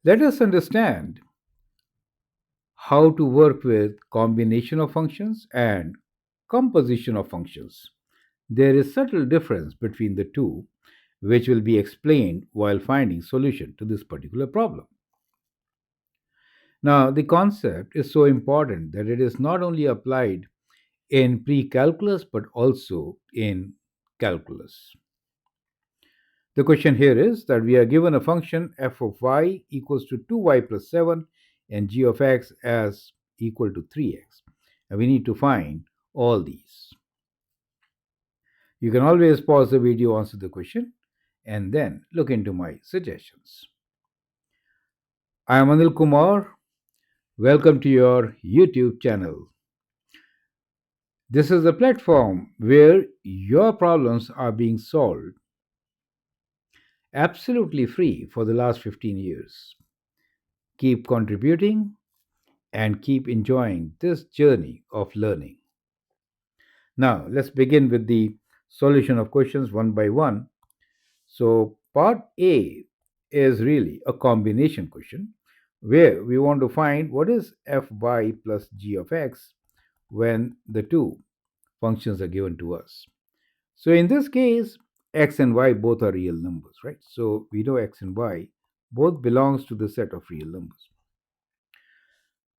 Let us understand how to work with combination of functions and composition of functions. There is subtle difference between the two, which will be explained while finding solution to this particular problem. Now, the concept is so important that it is not only applied in pre-calculus but also in calculus. The question here is that we are given a function f of y equals to 2y plus 7 and g of x as equal to 3x. And we need to find all these. You can always pause the video, answer the question, and then look into my suggestions. I am Anil Kumar. Welcome to your YouTube channel. This is a platform where your problems are being solved absolutely free for the last 15 years. Keep contributing and keep enjoying this journey of learning. Now, let's begin with the solution of questions one by one. So, part A is really a combination question where we want to find what is fy plus g of x when the two functions are given to us. So, in this case, x and y both are real numbers, right? So, we know x and y both belongs to the set of real numbers.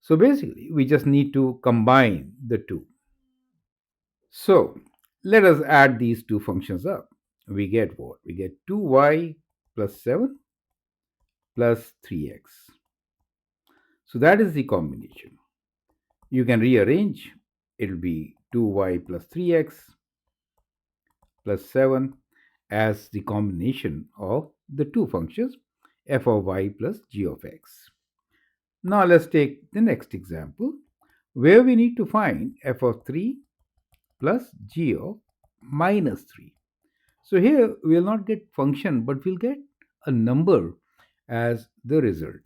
So, basically, we just need to combine the two. So let us add these two functions up. We get what? We get 2y plus 7 plus 3x. So that is the combination. You can rearrange. It will be 2y plus 3x plus 7 as the combination of the two functions f of y plus g of x. Now let's take the next example where we need to find f of 3 plus g of minus 3. So here we will not get function, but we'll get a number as the result.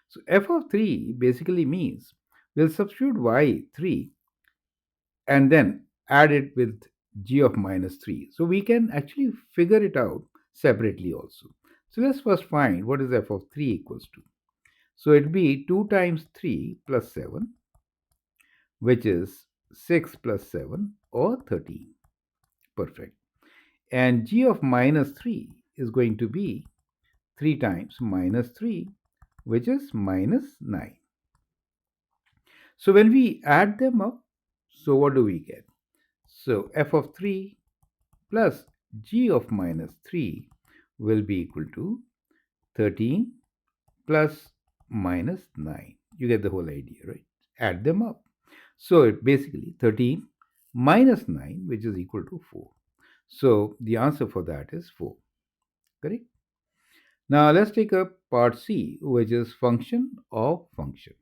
So f of 3 basically means we'll substitute y3 and then add it with g of minus 3. So we can actually figure it out separately also. So let's first find what is f of 3 equals to. So it'll be 2 times 3 plus 7, which is 6 plus 7 or 13. Perfect. And g of minus 3 is going to be 3 times minus 3, which is minus 9. So when we add them up, so what do we get? So f of 3 plus g of minus 3 will be equal to 13 plus minus 9. You get the whole idea, right? Add them up. So it basically 13 minus 9, which is equal to 4. So the answer for that is 4. Correct? Now let's take up part C, which is function of function.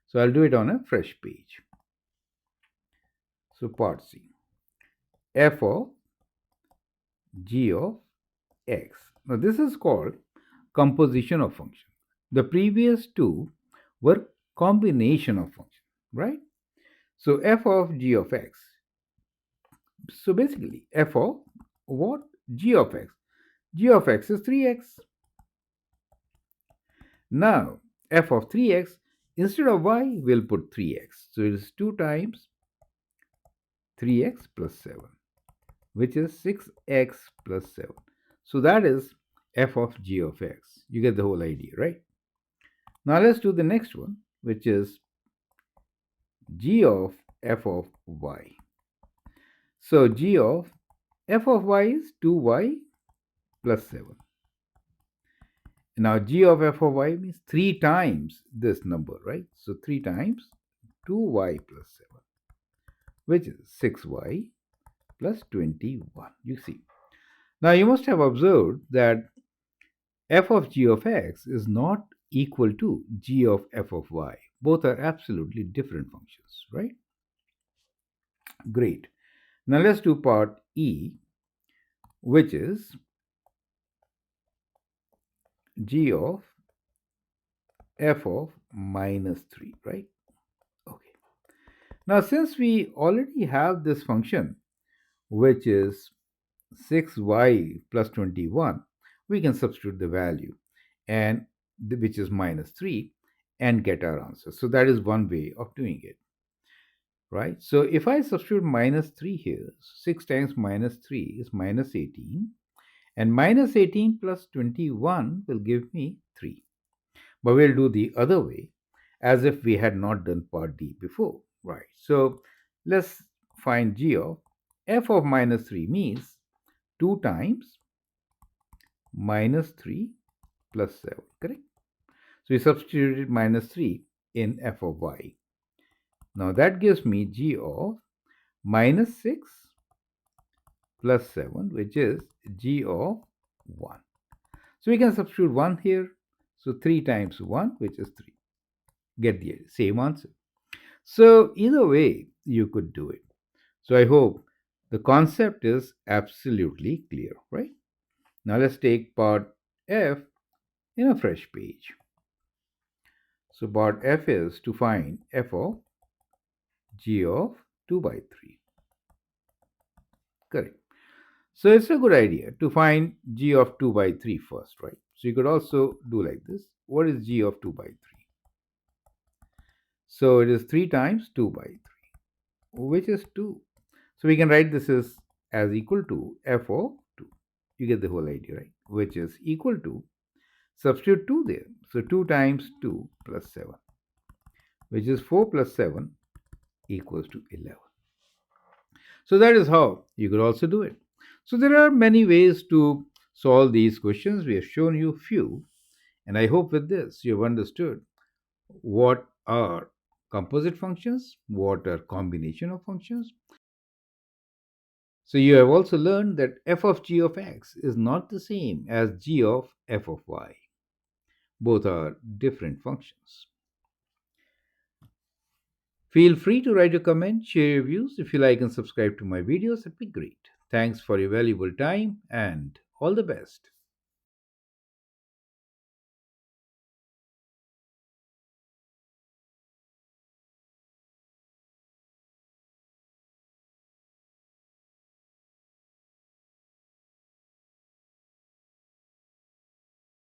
So I'll do it on a fresh page. So part C, f of g of x. Now this is called composition of function. The previous two were combination of function, right? So f of g of x. So basically f of what? G of x. G of x is 3x. Now, f of 3x, instead of y, we'll put 3x. So it is 2 times 3x plus 7, which is 6x plus 7. So that is f of g of x. You get the whole idea, right? Now let's do the next one, which is g of f of y. So g of f of y is 2y plus 7. Now, g of f of y means 3 times this number, right? So 3 times 2y plus 7, which is 6y plus 21. You see. Now, you must have observed that f of g of x is not equal to g of f of y. Both are absolutely different functions, right? Great. Now, let's do part E, which is g of f of minus 3, right? Okay. Now, since we already have this function, which is 6y plus 21, we can substitute the value, and which is minus 3, and get our answer. So that is one way of doing it, right? So if I substitute minus 3 here, 6 times minus 3 is minus 18, and minus 18 plus 21 will give me 3. But we'll do the other way, as if we had not done part D before, right? So let's find g of f of minus 3 means 2 times minus 3 plus 7, correct? So we substituted minus 3 in f of y. Now that gives me g of minus 6 plus 7, which is g of 1. So we can substitute 1 here. So 3 times 1, which is 3. Get the same answer. So either way, you could do it. So I hope the concept is absolutely clear, right? Now let's take part F in a fresh page. So part F is to find f of g of 2 by 3. Correct. So it's a good idea to find g of 2 by 3 first, right? So you could also do like this. What is g of 2 by 3? So it is 3 times 2 by 3, which is 2. So we can write this as equal to f of 2. You get the whole idea, right? Which is equal to, substitute 2 there. So 2 times 2 plus 7, which is 4 plus 7 equals to 11. So that is how you could also do it. So there are many ways to solve these questions. We have shown you few, and I hope with this you have understood what are composite functions, what are combination of functions. So you have also learned that f of g of x is not the same as g of f of y. Both are different functions. Feel free to write a comment, share your views. If you like and subscribe to my videos, that'd be great. Thanks for your valuable time and all the best.